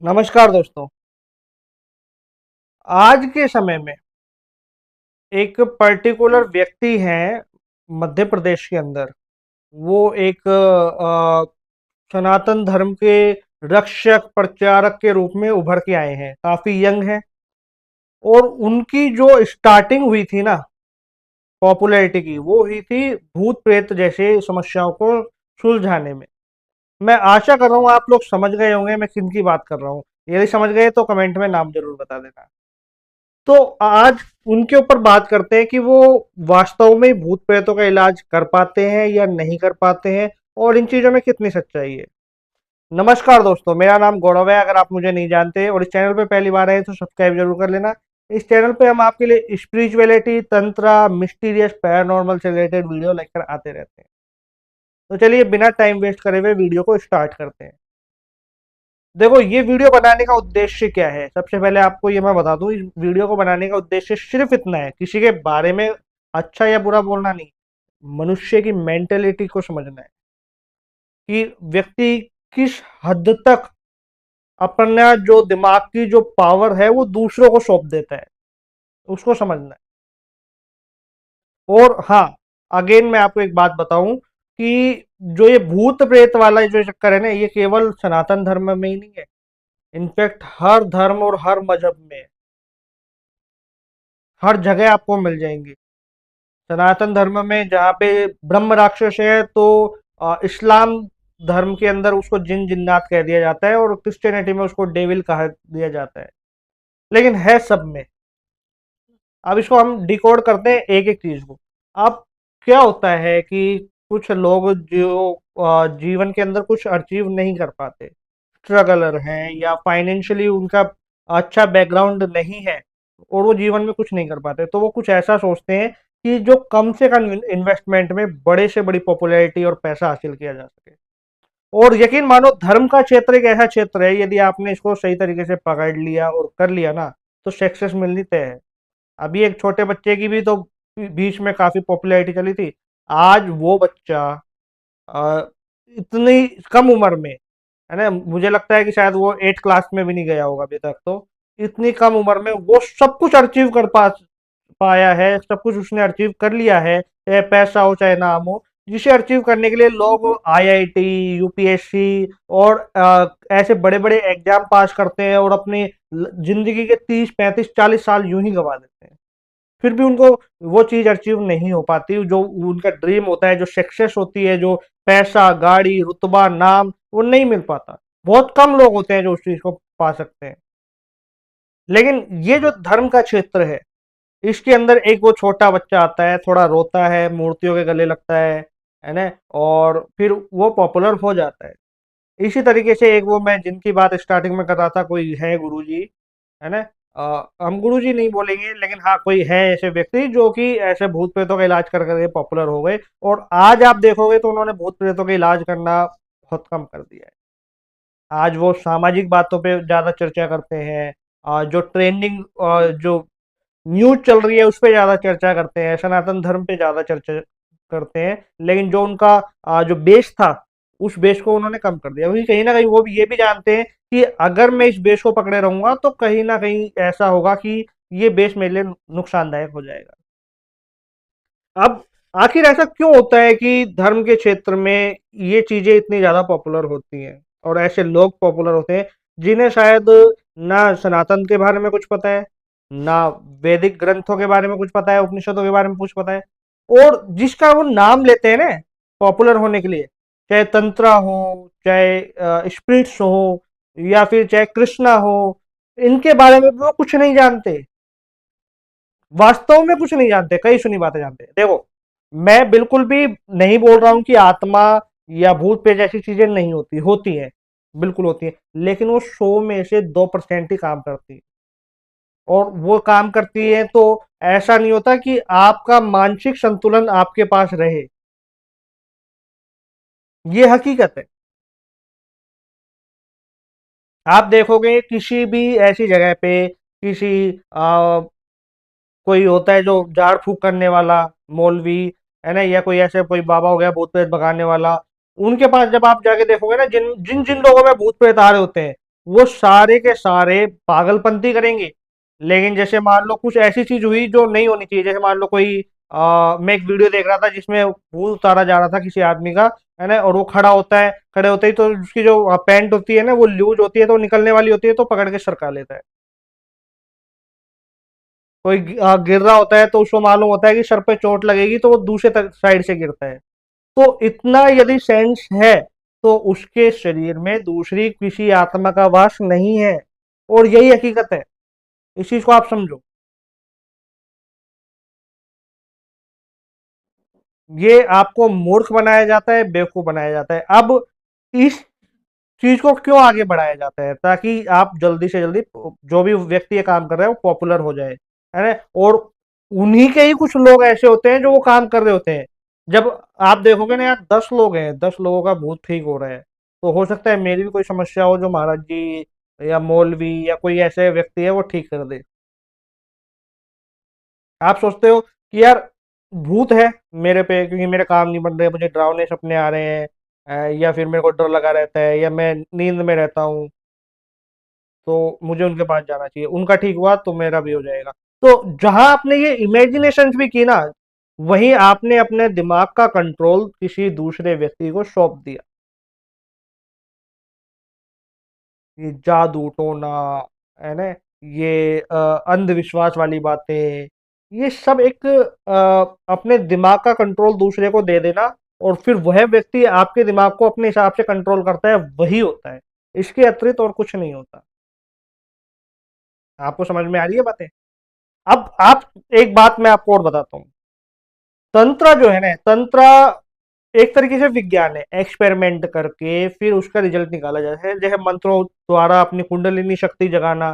नमस्कार दोस्तों। आज के समय में एक पर्टिकुलर व्यक्ति है मध्य प्रदेश के अंदर। वो एक सनातन धर्म के रक्षक प्रचारक के रूप में उभर के आए हैं। काफी यंग है और उनकी जो स्टार्टिंग हुई थी ना पॉपुलैरिटी की, वो हुई थी भूत प्रेत जैसे समस्याओं को सुलझाने में। मैं आशा कर रहा हूँ आप लोग समझ गए होंगे मैं किन की बात कर रहा हूँ। यदि समझ गए तो कमेंट में नाम जरूर बता देना। तो आज उनके ऊपर बात करते हैं कि वो वास्तव में भूत प्रेतों का इलाज कर पाते हैं या नहीं कर पाते हैं और इन चीजों में कितनी सच्चाई है। नमस्कार दोस्तों, मेरा नाम गौरव है। अगर आप मुझे नहीं जानते और इस चैनल पे पहली बार आए तो सब्सक्राइब जरूर कर लेना। इस चैनल पे हम आपके लिए स्पिरिचुअलिटी, तंत्र, मिस्टीरियस, पैरानॉर्मल से रिलेटेड वीडियो लेकर आते रहते हैं। तो चलिए बिना टाइम वेस्ट करे हुए वीडियो को स्टार्ट करते हैं। देखो, ये वीडियो बनाने का उद्देश्य क्या है, सबसे पहले आपको ये मैं बता दूं। इस वीडियो को बनाने का उद्देश्य सिर्फ इतना है, किसी के बारे में अच्छा या बुरा बोलना नहीं, मनुष्य की मेंटेलिटी को समझना है कि व्यक्ति किस हद तक अपना जो दिमाग की जो पावर है वो दूसरों को सौंप देता है, उसको समझना है। और हाँ, अगेन मैं आपको एक बात बताऊं कि जो ये भूत प्रेत वाला जो चक्कर है ना, ये केवल सनातन धर्म में ही नहीं है। इनफैक्ट हर धर्म और हर मजहब में, हर जगह आपको मिल जाएंगे। सनातन धर्म में जहाँ पे ब्रह्म राक्षस है, तो इस्लाम धर्म के अंदर उसको जिन जिन्नात कह दिया जाता है और क्रिश्चियनिटी में उसको डेविल कहा दिया जाता है। लेकिन है सब में। अब इसको हम डिकोड करते हैं एक एक चीज को। अब क्या होता है कि कुछ लोग जो जीवन के अंदर कुछ अचीव नहीं कर पाते, स्ट्रगलर हैं या फाइनेंशियली उनका अच्छा बैकग्राउंड नहीं है और वो जीवन में कुछ नहीं कर पाते, तो वो कुछ ऐसा सोचते हैं कि जो कम से कम इन्वेस्टमेंट में बड़े से बड़ी पॉपुलैरिटी और पैसा हासिल किया जा सके। और यकीन मानो, धर्म का क्षेत्र एक ऐसा क्षेत्र है, यदि आपने इसको सही तरीके से पकड़ लिया और कर लिया ना, तो सक्सेस मिलनी तय है। अभी एक छोटे बच्चे की भी तो बीच में काफी पॉपुलैरिटी चली थी। आज वो बच्चा अ, इतनी कम उम्र में, है ना, मुझे लगता है कि शायद वो 8 क्लास में भी नहीं गया होगा अभी तक। तो इतनी कम उम्र में वो सब कुछ अचीव कर पाया है, सब कुछ उसने अचीव कर लिया है, चाहे पैसा हो चाहे नाम हो। जिसे अचीव करने के लिए लोग आईआईटी, यूपीएससी और ऐसे बड़े बड़े एग्जाम पास करते हैं और अपनी जिंदगी के 30 35 40 साल यूं ही गवा देते हैं। फिर भी उनको वो चीज अचीव नहीं हो पाती जो उनका ड्रीम होता है, जो सक्सेस होती है, जो पैसा, गाड़ी, रुतबा, नाम, वो नहीं मिल पाता। बहुत कम लोग होते हैं जो उस चीज को पा सकते हैं। लेकिन ये जो धर्म का क्षेत्र है, इसके अंदर एक वो छोटा बच्चा आता है, थोड़ा रोता है, मूर्तियों के गले लगता है ना, और फिर वो पॉपुलर हो जाता है। इसी तरीके से एक वो मैं जिनकी बात स्टार्टिंग में कर रहा था, कोई है गुरुजी, है ना। हम गुरुजी नहीं बोलेंगे, लेकिन हाँ, कोई है ऐसे व्यक्ति जो कि ऐसे भूत प्रेतों का इलाज कर करके पॉपुलर हो गए। और आज आप देखोगे तो उन्होंने भूत प्रेतों का इलाज करना बहुत कम कर दिया है। आज वो सामाजिक बातों पे ज्यादा चर्चा करते हैं। जो ट्रेंडिंग जो न्यूज चल रही है उस पे ज्यादा चर्चा करते हैं, सनातन धर्म पे ज्यादा चर्चा करते हैं। लेकिन जो उनका जो बेस था, उस बेस को उन्होंने कम कर दिया, क्योंकि कहीं ना कहीं वो भी ये भी जानते हैं कि अगर मैं इस बेस को पकड़े रहूंगा तो कहीं ना कहीं ऐसा होगा कि ये बेस मेरे लिए नुकसानदायक हो जाएगा। अब आखिर ऐसा क्यों होता है कि धर्म के क्षेत्र में ये चीजें इतनी ज्यादा पॉपुलर होती हैं और ऐसे लोग पॉपुलर होते हैं जिन्हें शायद ना सनातन के बारे में कुछ पता है, ना वैदिक ग्रंथों के बारे में कुछ पता है, उपनिषदों के बारे में कुछ पता है, और जिसका वो नाम लेते हैं ना पॉपुलर होने के लिए, चाहे तंत्रा हो, चाहे स्पिरिट्स हो, या फिर चाहे कृष्णा हो, इनके बारे में वो कुछ नहीं जानते। वास्तव में कुछ नहीं जानते, कई सुनी बातें जानते हैं। देखो, मैं बिल्कुल भी नहीं बोल रहा हूं कि आत्मा या भूत प्रेत जैसी चीजें नहीं होती, होती हैं, बिल्कुल होती है। लेकिन वो 100 में से 2% ही काम करती है। और वो काम करती है तो ऐसा नहीं होता कि आपका मानसिक संतुलन आपके पास रहे। ये हकीकत है। आप देखोगे किसी भी ऐसी जगह पे, किसी कोई होता है जो झाड़ फूक करने वाला मौलवी, है ना, या कोई ऐसे कोई बाबा हो गया भूत प्रेत भगाने वाला, उनके पास जब आप जाके देखोगे ना, जिन जिन जिन लोगों में भूत प्रेत आ रहे होते हैं, वो सारे के सारे पागलपंती करेंगे। लेकिन जैसे मान लो कुछ ऐसी चीज हुई जो नहीं होनी चाहिए, जैसे मान लो कोई मैं एक वीडियो देख रहा था जिसमें भूत उतारा जा रहा था किसी आदमी का, है ना, और वो खड़ा होता है, खड़े होते ही तो उसकी जो पैंट होती है ना वो लूज होती है, तो निकलने वाली होती है, तो पकड़ के सरका लेता है। कोई गिर रहा होता है तो उसको मालूम होता है कि सर पे चोट लगेगी, तो वो दूसरे साइड से गिरता है। तो इतना यदि सेंस है, तो उसके शरीर में दूसरी किसी आत्मा का वास नहीं है। और यही हकीकत है, इस चीज को आप समझो। ये आपको मूर्ख बनाया जाता है, बेवकूफ बनाया जाता है। अब इस चीज को क्यों आगे बढ़ाया जाता है, ताकि आप जल्दी से जल्दी, जो भी व्यक्ति ये काम कर रहा है वो पॉपुलर हो जाए, है ना। और उन्हीं के ही कुछ लोग ऐसे होते हैं जो वो काम कर रहे होते हैं। जब आप देखोगे ना यार, 10 लोग हैं, 10 लोगों का भूत ठीक हो रहा है, तो हो सकता है मेरी भी कोई समस्या हो जो महाराज जी या मौलवी या कोई ऐसे व्यक्ति है वो ठीक कर दे। आप सोचते हो कि यार भूत है मेरे पे क्योंकि मेरे काम नहीं बन रहे, मुझे डरावने सपने आ रहे हैं, या फिर मेरे को डर लगा रहता है, या मैं नींद में रहता हूँ, तो मुझे उनके पास जाना चाहिए, उनका ठीक हुआ तो मेरा भी हो जाएगा। तो जहां आपने ये इमेजिनेशन भी की ना, वहीं आपने अपने दिमाग का कंट्रोल किसी दूसरे व्यक्ति को सौंप दिया। ये जादू टोना, है ना, ये अंधविश्वास वाली बातें, ये सब एक अपने दिमाग का कंट्रोल दूसरे को दे देना, और फिर वह व्यक्ति आपके दिमाग को अपने हिसाब से कंट्रोल करता है, वही होता है। इसके अतिरिक्त और कुछ नहीं होता। आपको समझ में आ रही है बातें? अब आप, एक बात मैं आपको और बताता हूँ। तंत्र जो है ना, तंत्र एक तरीके से विज्ञान है, एक्सपेरिमेंट करके फिर उसका रिजल्ट निकाला जाता है। जैसे मंत्रों द्वारा अपनी कुंडलिनी शक्ति जगाना,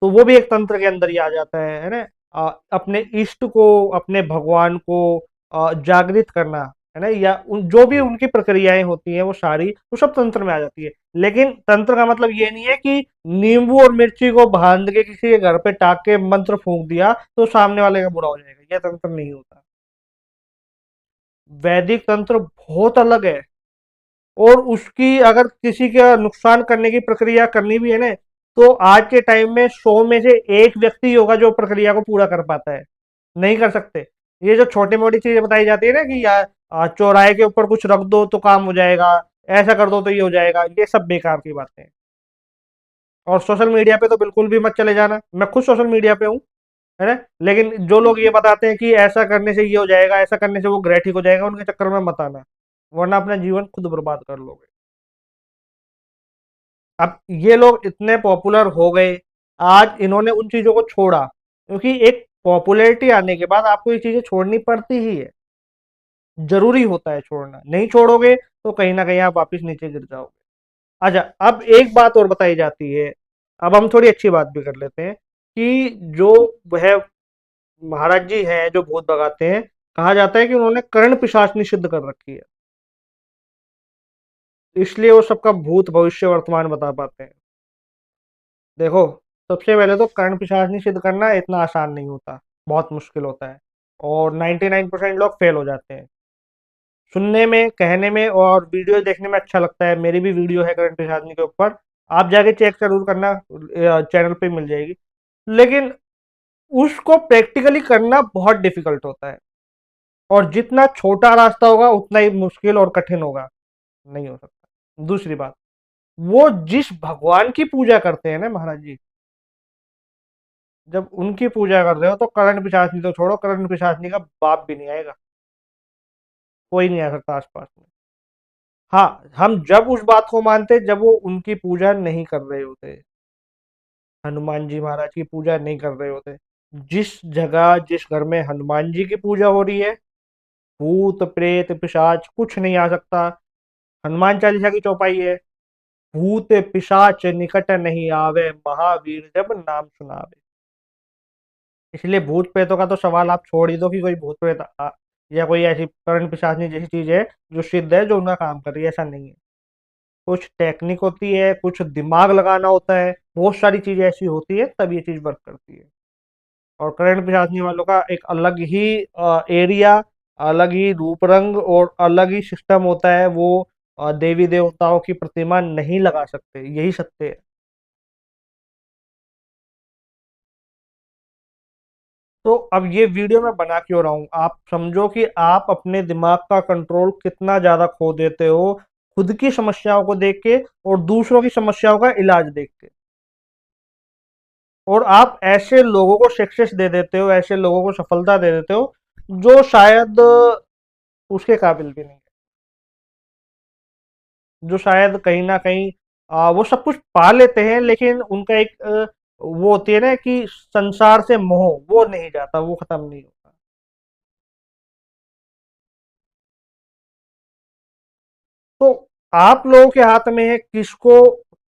तो वो भी एक तंत्र के अंदर ही आ जाता है ना। अपने इष्ट को, अपने भगवान को जागृत करना, है ना, या जो भी उनकी प्रक्रियाएं होती हैं वो सारी, वो सब तंत्र में आ जाती है। लेकिन तंत्र का मतलब ये नहीं है कि नींबू और मिर्ची को बांध के किसी के घर पे टाक के मंत्र फूंक दिया तो सामने वाले का बुरा हो जाएगा, यह तंत्र नहीं होता। वैदिक तंत्र बहुत अलग है। और उसकी अगर किसी का नुकसान करने की प्रक्रिया करनी भी है ना, तो आज के टाइम में 100 में से एक व्यक्ति होगा जो प्रक्रिया को पूरा कर पाता है, नहीं कर सकते। ये जो छोटी मोटी चीजें बताई जाती है ना कि यार चौराहे के ऊपर कुछ रख दो तो काम हो जाएगा, ऐसा कर दो तो ये हो जाएगा, ये सब बेकार की बातें हैं। और सोशल मीडिया पे तो बिल्कुल भी मत चले जाना, मैं खुद सोशल मीडिया पे हूँ, है ना। लेकिन जो लोग ये बताते हैं कि ऐसा करने से ये हो जाएगा, ऐसा करने से वो ग्रह ठीक हो जाएगा, उनके चक्कर में मत आना, वरना अपना जीवन खुद बर्बाद कर लोगे। अब ये लोग इतने पॉपुलर हो गए, आज इन्होंने उन चीजों को छोड़ा, क्योंकि एक पॉपुलैरिटी आने के बाद आपको ये चीजें छोड़नी पड़ती ही है, जरूरी होता है छोड़ना, नहीं छोड़ोगे तो कहीं ना कहीं आप वापस नीचे गिर जाओगे। अच्छा, अब एक बात और बताई जाती है, अब हम थोड़ी अच्छी बात भी कर लेते हैं, कि जो वह महाराज जी हैं जो भूत भगाते हैं, कहा जाता है कि उन्होंने कर्ण पिशाचनी सिद्ध कर रखी है, इसलिए वो सबका भूत भविष्य वर्तमान बता पाते हैं। देखो, सबसे पहले तो कर्ण पिशाचनी सिद्ध करना इतना आसान नहीं होता, बहुत मुश्किल होता है, और 99% लोग फेल हो जाते हैं। सुनने में, कहने में और वीडियो देखने में अच्छा लगता है, मेरी भी वीडियो है कर्ण पिशाचनी के ऊपर, आप जाके चेक जरूर करना, चैनल पे मिल जाएगी। लेकिन उसको प्रैक्टिकली करना बहुत डिफिकल्ट होता है, और जितना छोटा रास्ता होगा उतना ही मुश्किल और कठिन होगा, नहीं हो सकता। दूसरी बात, वो जिस भगवान की पूजा करते हैं ना महाराज जी, जब उनकी पूजा कर रहे हो तो कर्ण पिशाचनी तो छोड़ो, कर्ण पिशाचनी का बाप भी नहीं आएगा, कोई नहीं आ सकता आसपास में। हाँ, हम जब उस बात को मानते जब वो उनकी पूजा नहीं कर रहे होते, हनुमान जी महाराज की पूजा नहीं कर रहे होते। जिस जगह, जिस घर में हनुमान जी की पूजा हो रही है, भूत प्रेत पिशाच कुछ नहीं आ सकता। हनुमान चालीसा की चौपाई है, भूत पिशाच निकट नहीं आवे, महावीर जब नाम सुनावे। इसलिए भूत प्रेतों का तो सवाल आप छोड़ ही दो कि कोई भूत प्रेत या कोई ऐसी कर्ण पिशाचनी जैसी चीज है जो सिद्ध है, जो उनका काम कर रही है, ऐसा नहीं है। कुछ टेक्निक होती है, कुछ दिमाग लगाना होता है, बहुत सारी चीजें ऐसी होती है, तब ये चीज वर्क करती है। और कर्ण पिशाचनी वालों का एक अलग ही एरिया, अलग ही रूप रंग और अलग ही सिस्टम होता है। वो देवी देवताओं की प्रतिमा नहीं लगा सकते, यही सत्य है। तो अब ये वीडियो मैं बना क्यों रहा हूँ, आप समझो कि आप अपने दिमाग का कंट्रोल कितना ज्यादा खो देते हो खुद की समस्याओं को देख के और दूसरों की समस्याओं का इलाज देख के। और आप ऐसे लोगों को सक्सेस दे देते हो, ऐसे लोगों को सफलता दे देते हो जो शायद उसके काबिल भी नहीं है, जो शायद कहीं ना कहीं वो सब कुछ पा लेते हैं लेकिन उनका एक वो होती है ना कि संसार से मोह, वो नहीं जाता, वो खत्म नहीं होता। तो आप लोगों के हाथ में है किसको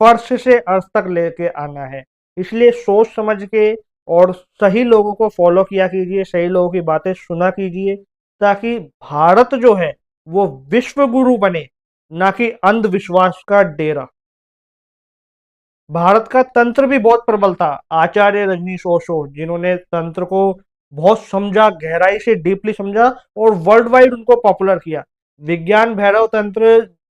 फर्श से अर्श तक लेके आना है। इसलिए सोच समझ के और सही लोगों को फॉलो किया कीजिए, सही लोगों की बातें सुना कीजिए, ताकि भारत जो है वो विश्व गुरु बने, ना कि अंधविश्वास का डेरा। भारत का तंत्र भी बहुत प्रबल था। आचार्य रजनीश ओशो जिन्होंने तंत्र को बहुत समझा, गहराई से डीपली समझा और वर्ल्ड वाइड उनको पॉपुलर किया। विज्ञान भैरव तंत्र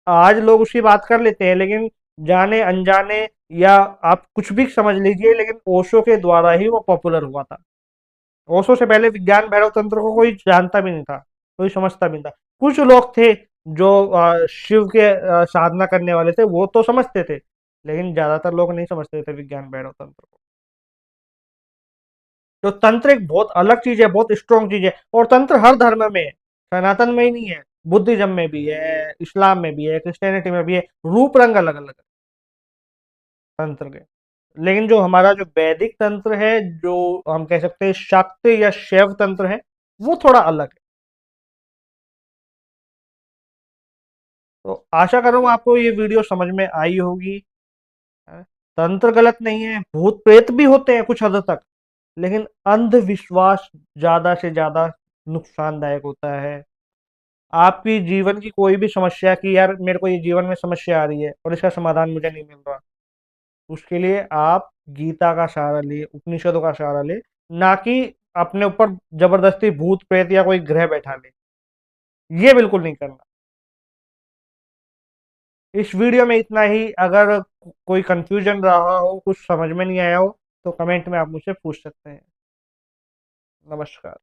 आज लोग उसकी बात कर लेते हैं, लेकिन जाने अनजाने या आप कुछ भी समझ लीजिए, लेकिन ओशो के द्वारा ही वो पॉपुलर हुआ था। ओशो से पहले विज्ञान भैरव तंत्र को कोई जानता भी नहीं था, कोई समझता भी नहीं था। कुछ लोग थे जो शिव के साधना करने वाले थे, वो तो समझते थे, लेकिन ज्यादातर लोग नहीं समझते थे विज्ञान भैरव तंत्र को। तो तंत्र एक बहुत अलग चीज है, बहुत स्ट्रॉन्ग चीज है, और तंत्र हर धर्म में है, सनातन में ही नहीं है, बुद्धिज्म में भी है, इस्लाम में भी है, क्रिश्चियनिटी में भी है। रूप रंग अलग अलग है तंत्र के। लेकिन जो हमारा जो वैदिक तंत्र है, जो हम कह सकते हैं शाक्त या शैव तंत्र है, वो थोड़ा अलग है। तो आशा कर रहा हूँ आपको ये वीडियो समझ में आई होगी। तंत्र गलत नहीं है, भूत प्रेत भी होते हैं कुछ हद तक, लेकिन अंधविश्वास ज्यादा से ज्यादा नुकसानदायक होता है। आपकी जीवन की कोई भी समस्या की यार मेरे को ये जीवन में समस्या आ रही है और इसका समाधान मुझे नहीं मिल रहा, उसके लिए आप गीता का सहारा ले, उपनिषदों का सहारा ले, ना कि अपने ऊपर जबरदस्ती भूत प्रेत या कोई ग्रह बैठा ले। ये बिल्कुल नहीं करना। इस वीडियो में इतना ही। अगर कोई कंफ्यूजन रहा हो, कुछ समझ में नहीं आया हो, तो कमेंट में आप मुझसे पूछ सकते हैं। नमस्कार।